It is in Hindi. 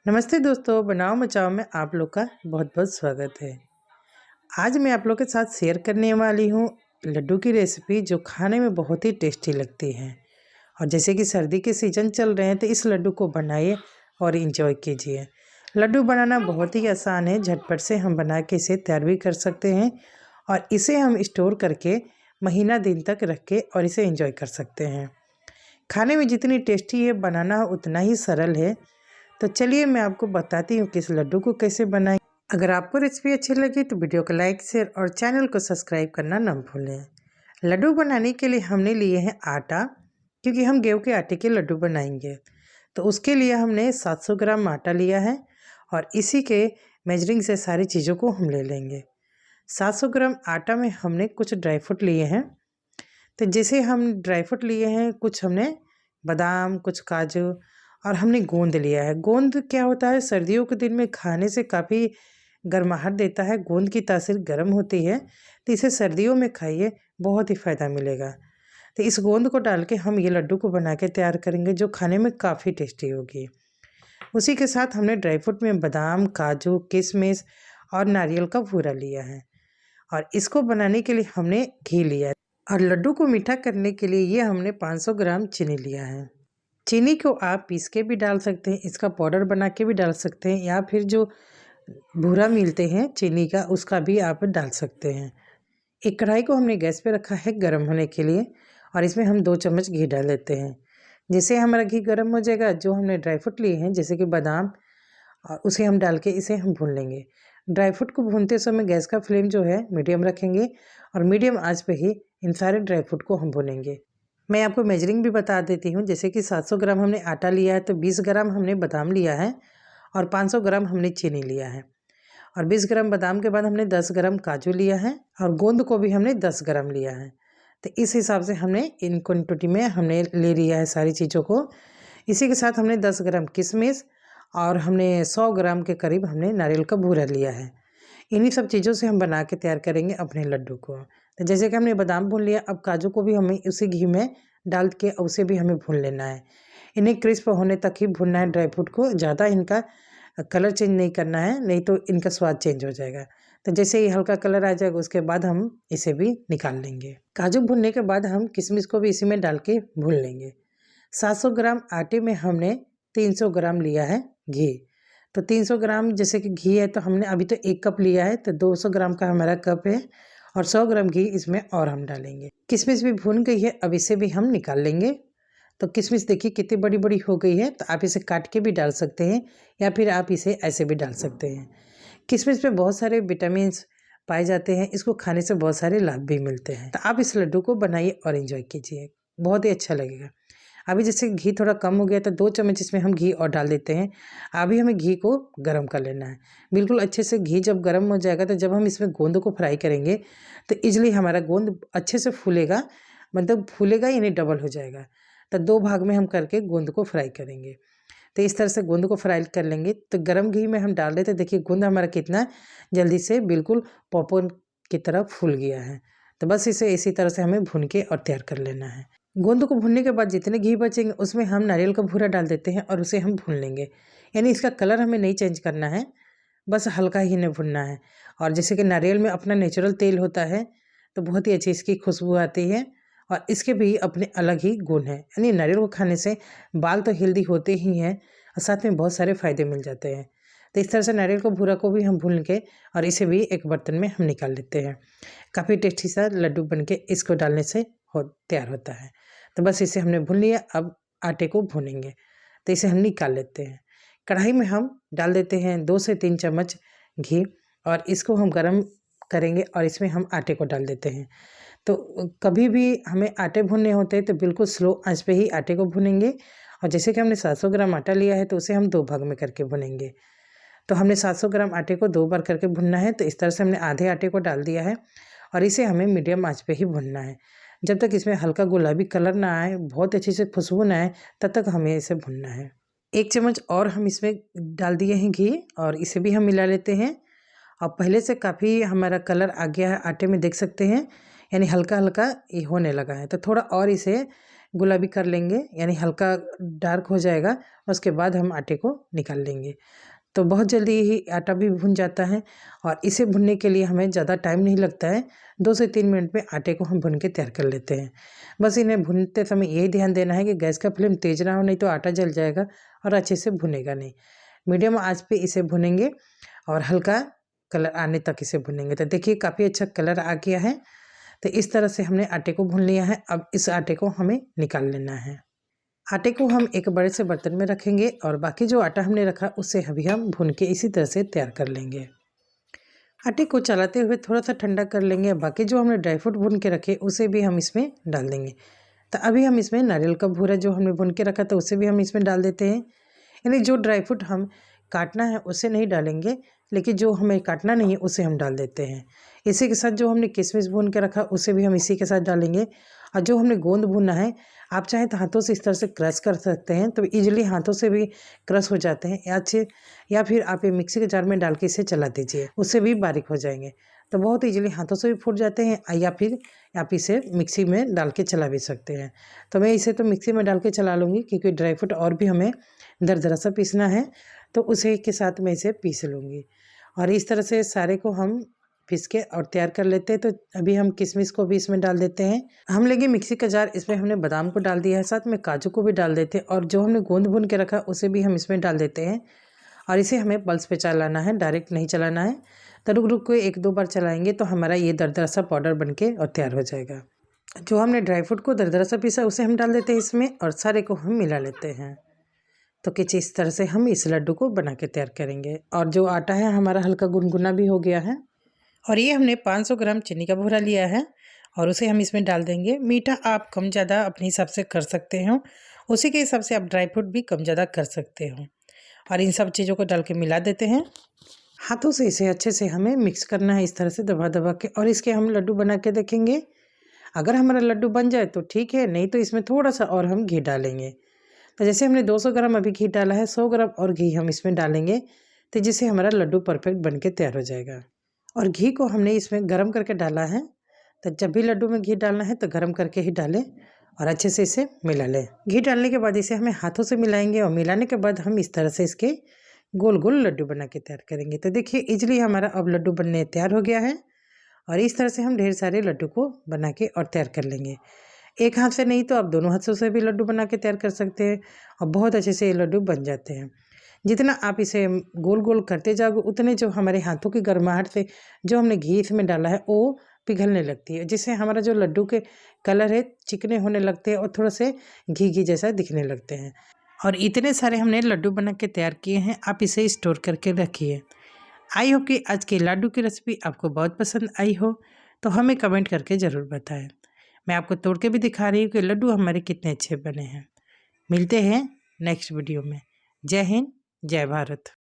नमस्ते दोस्तों, बनाओ मचाओ में आप लोग का बहुत बहुत स्वागत है। आज मैं आप लोग के साथ शेयर करने वाली हूँ लड्डू की रेसिपी जो खाने में बहुत ही टेस्टी लगती है। और जैसे कि सर्दी के सीज़न चल रहे हैं तो इस लड्डू को बनाइए और इन्जॉय कीजिए। लड्डू बनाना बहुत ही आसान है, झटपट से हम बना के इसे तैयार भी कर सकते हैं और इसे हम स्टोर करके महीना दिन तक रख के और इसे एंजॉय कर सकते हैं। खाने में जितनी टेस्टी है, बनाना उतना ही सरल है। तो चलिए मैं आपको बताती हूँ कि इस लड्डू को कैसे बनाएं। अगर आपको रेसिपी अच्छी लगी तो वीडियो को लाइक शेयर और चैनल को सब्सक्राइब करना न भूलें। लड्डू बनाने के लिए हमने लिए हैं आटा, क्योंकि हम गेहूं के आटे के लड्डू बनाएंगे। तो उसके लिए हमने 700 ग्राम आटा लिया है और इसी के मेजरिंग से सारी चीज़ों को हम ले लेंगे। 700 ग्राम आटा में हमने कुछ ड्राई फ्रूट लिए हैं। तो जैसे हम ड्राई फ्रूट लिए हैं, कुछ हमने बादाम, कुछ काजू और हमने गोंद लिया है। गोंद क्या होता है, सर्दियों के दिन में खाने से काफ़ी गर्माहट देता है। गोंद की तासीर गर्म होती है, तो इसे सर्दियों में खाइए, बहुत ही फ़ायदा मिलेगा। तो इस गोंद को डाल के हम ये लड्डू को बना के तैयार करेंगे जो खाने में काफ़ी टेस्टी होगी। उसी के साथ हमने ड्राई फ्रूट में बादाम, काजू, किशमिश और नारियल का भूरा लिया है और इसको बनाने के लिए हमने घी लिया है। और लड्डू को मीठा करने के लिए ये हमने 500 ग्राम चीनी लिया है। चीनी को आप पीस के भी डाल सकते हैं, इसका पाउडर बना के भी डाल सकते हैं, या फिर जो भूरा मिलते हैं चीनी का उसका भी आप डाल सकते हैं। एक कढ़ाई को हमने गैस पे रखा है गर्म होने के लिए और इसमें हम 2 चम्मच घी डाल देते हैं। जैसे हमारा घी गर्म हो जाएगा, जो हमने ड्राई फ्रूट लिए हैं जैसे कि बादाम, और उसे हम डाल के इसे हम भून लेंगे। ड्राई फ्रूट को भूनते समय गैस का फ्लेम जो है मीडियम रखेंगे और मीडियम आंच पे ही इन सारे ड्राई फ्रूट को हम भूनेंगे। मैं आपको मेजरिंग भी बता देती हूँ। जैसे कि 700 ग्राम हमने आटा लिया है तो 20 ग्राम हमने बादाम लिया है और 500 ग्राम हमने चीनी लिया है। और 20 ग्राम बादाम के बाद हमने 10 ग्राम काजू लिया है और गोंद को भी हमने 10 ग्राम लिया है। तो इस हिसाब से हमने इन क्वान्टिटी में हमने ले लिया है सारी चीज़ों को। इसी के साथ हमने 10 ग्राम किशमिश और हमने 100 ग्राम के करीब हमने नारियल का भूरा लिया है। इन्हीं सब चीज़ों से हम बना के तैयार करेंगे अपने लड्डू को। तो जैसे कि हमने बादाम भून लिया, अब काजू को भी हमें उसी घी में डाल के उसे भी हमें भून लेना है। इन्हें क्रिस्प होने तक ही भूनना है ड्राई फ्रूट को, ज़्यादा इनका कलर चेंज नहीं करना है, नहीं तो इनका स्वाद चेंज हो जाएगा। तो जैसे ही हल्का कलर आ जाएगा उसके बाद हम इसे भी निकाल लेंगे। काजू भूनने के बाद हम किशमिश को भी इसी में डाल के भून लेंगे। 700 ग्राम आटे में हमने 300 ग्राम लिया है घी। तो 300 ग्राम जैसे कि घी है तो हमने अभी तो 1 कप लिया है, तो 200 ग्राम का हमारा कप है और 100 ग्राम घी इसमें और हम डालेंगे। किशमिश भी भून गई है, अब इसे भी हम निकाल लेंगे। तो किशमिश देखिए कितनी बड़ी बड़ी हो गई है, तो आप इसे काट के भी डाल सकते हैं या फिर आप इसे ऐसे भी डाल सकते हैं। किशमिश में बहुत सारे विटामिन्स पाए जाते हैं, इसको खाने से बहुत सारे लाभ भी मिलते हैं। तो आप इस लड्डू को बनाइए और एंजॉय कीजिए, बहुत ही अच्छा लगेगा। अभी जैसे घी थोड़ा कम हो गया तो 2 चम्मच इसमें हम घी और डाल देते हैं। अभी हमें घी को गर्म कर लेना है बिल्कुल अच्छे से। घी जब गर्म हो जाएगा तो जब हम इसमें गोंद को फ्राई करेंगे तो ईजिली हमारा गोंद अच्छे से फूलेगा, मतलब फूलेगा यानी डबल हो जाएगा। तो 2 भाग में हम करके गोंद को फ्राई करेंगे। तो इस तरह से गोंद को फ्राई कर लेंगे। तो गर्म घी में हम डाल देते, देखिए गोंद हमारा कितना जल्दी से बिल्कुल पॉपकॉर्न की तरह फूल गया है। तो बस इसे इसी तरह से हमें भून के और तैयार कर लेना है। गोंद को भूनने के बाद जितने घी बचेंगे उसमें हम नारियल का भूरा डाल देते हैं और उसे हम भून लेंगे। यानी इसका कलर हमें नहीं चेंज करना है, बस हल्का ही इन्हें भुनना है। और जैसे कि नारियल में अपना नेचुरल तेल होता है तो बहुत ही अच्छी इसकी खुशबू आती है और इसके भी अपने अलग ही गुण हैं। यानी नारियल को खाने से बाल तो हेल्दी होते ही हैं और साथ में बहुत सारे फ़ायदे मिल जाते हैं। तो इस तरह से नारियल को भूरा को भी हम भून के और इसे भी एक बर्तन में हम निकाल लेते हैं। काफ़ी टेस्टी सा लड्डू बन के इसको डालने से तैयार होता है। तो बस इसे हमने भून लिया, अब आटे को भूनेंगे। तो इसे हम निकाल लेते हैं। कढ़ाई में हम डाल देते हैं 2 से 3 चम्मच घी और इसको हम गरम करेंगे और इसमें हम आटे को डाल देते हैं। तो कभी भी हमें आटे भूनने होते हैं तो बिल्कुल स्लो आंच पे ही आटे को भूनेंगे। और जैसे कि हमने 700 ग्राम आटा लिया है तो उसे हम 2 भाग में करके भुनेंगे। तो हमने 700 ग्राम आटे को 2 बार करके भुनना है। तो इस तरह से हमने आधे आटे को डाल दिया है और इसे हमें मीडियम आंच पे ही भुनना है। जब तक इसमें हल्का गुलाबी कलर ना आए, बहुत अच्छी से खुशबू ना आए, तब तक हमें इसे भुनना है। 1 चम्मच और हम इसमें डाल दिए हैं घी और इसे भी हम मिला लेते हैं। और पहले से काफ़ी हमारा कलर आ गया है आटे में, देख सकते हैं, यानी हल्का हल्का ये होने लगा है। तो थोड़ा और इसे गुलाबी कर लेंगे, यानी हल्का डार्क हो जाएगा। उसके बाद हम आटे को निकाल लेंगे। तो बहुत जल्दी ही आटा भी भुन जाता है और इसे भुनने के लिए हमें ज़्यादा टाइम नहीं लगता है। 2 से 3 मिनट में आटे को हम भुन के तैयार कर लेते हैं। बस इन्हें भुनते समय यही ध्यान देना है कि गैस का फ्लेम तेज़ ना हो, नहीं तो आटा जल जाएगा और अच्छे से भुनेगा नहीं। मीडियम आंच पे इसे भुनेंगे और हल्का कलर आने तक इसे भुनेंगे। तो देखिए काफ़ी अच्छा कलर आ गया है। तो इस तरह से हमने आटे को भून लिया है। अब इस आटे को हमें निकाल लेना है। आटे को हम एक बड़े से बर्तन में रखेंगे और बाकी जो आटा हमने रखा उसे अभी हम भून के इसी तरह से तैयार कर लेंगे। आटे को चलाते हुए थोड़ा सा ठंडा कर लेंगे। बाकी जो हमने ड्राई फ्रूट भून के रखे उसे भी हम इसमें डाल देंगे। तो अभी हम इसमें नारियल का भूरा जो हमने भून के रखा था उसे भी हम इसमें डाल देते हैं। यानी जो ड्राई फ्रूट हम काटना है उसे नहीं डालेंगे, लेकिन जो हमें काटना नहीं है उसे हम डाल देते हैं। इसी के साथ जो हमने किशमिश भून के रखा उसे भी हम इसी के साथ डालेंगे। और जो हमने गोंद भूना है, आप चाहें तो हाथों से इस तरह से क्रश कर सकते हैं, तो इजीली हाथों से भी क्रश हो जाते हैं। या फिर आप ये मिक्सी के जार में डाल के इसे चला दीजिए, उससे भी बारीक हो जाएंगे। तो बहुत इजीली हाथों से भी फूट जाते हैं, या फिर आप इसे मिक्सी में डाल के चला भी सकते हैं। तो मैं इसे तो मिक्सी में डाल के चला लूँगी, क्योंकि ड्राई फ्रूट और भी हमें दरदरा सा पीसना है, तो उसी के साथ मैं इसे पीस लूँगी। और इस तरह से सारे को हम पीस के और तैयार कर लेते हैं। तो अभी हम किशमिश को भी इसमें डाल देते हैं। हम लेंगे मिक्सी का जार, इसमें हमने बादाम को डाल दिया है, साथ में काजू को भी डाल देते हैं और जो हमने गोंद भून के रखा उसे भी हम इसमें डाल देते हैं। और इसे हमें पल्स पे चलाना है, डायरेक्ट नहीं चलाना है। तो रुक रुक के 1-2 बार चलाएंगे तो हमारा ये दरदरा सा पाउडर बन के और तैयार हो जाएगा। जो हमने ड्राई फ्रूट को दरदरा सा पीसा उसे हम डाल देते हैं इसमें और सारे को हम मिला लेते हैं। तो कुछ इस तरह से हम इस लड्डू को बना के तैयार करेंगे। और जो आटा है हमारा हल्का गुनगुना भी हो गया है। और ये हमने 500 ग्राम चीनी का भूरा लिया है और उसे हम इसमें डाल देंगे। मीठा आप कम ज़्यादा अपने हिसाब से कर सकते हो, उसी के हिसाब से आप ड्राई फ्रूट भी कम ज़्यादा कर सकते हो। और इन सब चीज़ों को डाल के मिला देते हैं। हाथों से इसे अच्छे से हमें मिक्स करना है, इस तरह से दबा दबा के, और इसके हम लड्डू बना के देखेंगे। अगर हमारा लड्डू बन जाए तो ठीक है, नहीं तो इसमें थोड़ा सा और हम घी डालेंगे। तो जैसे हमने 200 ग्राम अभी घी डाला है, 100 ग्राम और घी हम इसमें डालेंगे, तो जिससे हमारा लड्डू परफेक्ट बन के तैयार हो जाएगा। और घी को हमने इसमें गरम करके डाला है। तो जब भी लड्डू में घी डालना है तो गरम करके ही डालें और अच्छे से इसे मिला लें। घी डालने के बाद इसे हमें हाथों से मिलाएंगे और मिलाने के बाद हम इस तरह से इसके गोल गोल लड्डू बना के तैयार करेंगे। तो देखिए इजली हमारा अब लड्डू बनने तैयार हो गया है। और इस तरह से हम ढेर सारे लड्डू को बना के और तैयार कर लेंगे। एक हाथ से नहीं तो आप दोनों हाथों से भी लड्डू बना के तैयार कर सकते हैं और बहुत अच्छे से ये लड्डू बन जाते हैं। जितना आप इसे गोल गोल करते जाओगे उतने जो हमारे हाथों की गर्माहट से जो हमने घी इसमें डाला है वो पिघलने लगती है, जिससे हमारा जो लड्डू के कलर है चिकने होने लगते हैं और थोड़ा से घी घी जैसा दिखने लगते हैं। और इतने सारे हमने लड्डू बना के तैयार किए हैं, आप इसे स्टोर करके रखिए। आई होप कि आज की लड्डू की रेसिपी आपको बहुत पसंद आई हो, तो हमें कमेंट करके ज़रूर बताएं। मैं आपको तोड़ के भी दिखा रही हूँ कि लड्डू हमारे कितने अच्छे बने हैं। मिलते हैं नेक्स्ट वीडियो में। जय हिंद, जय भारत।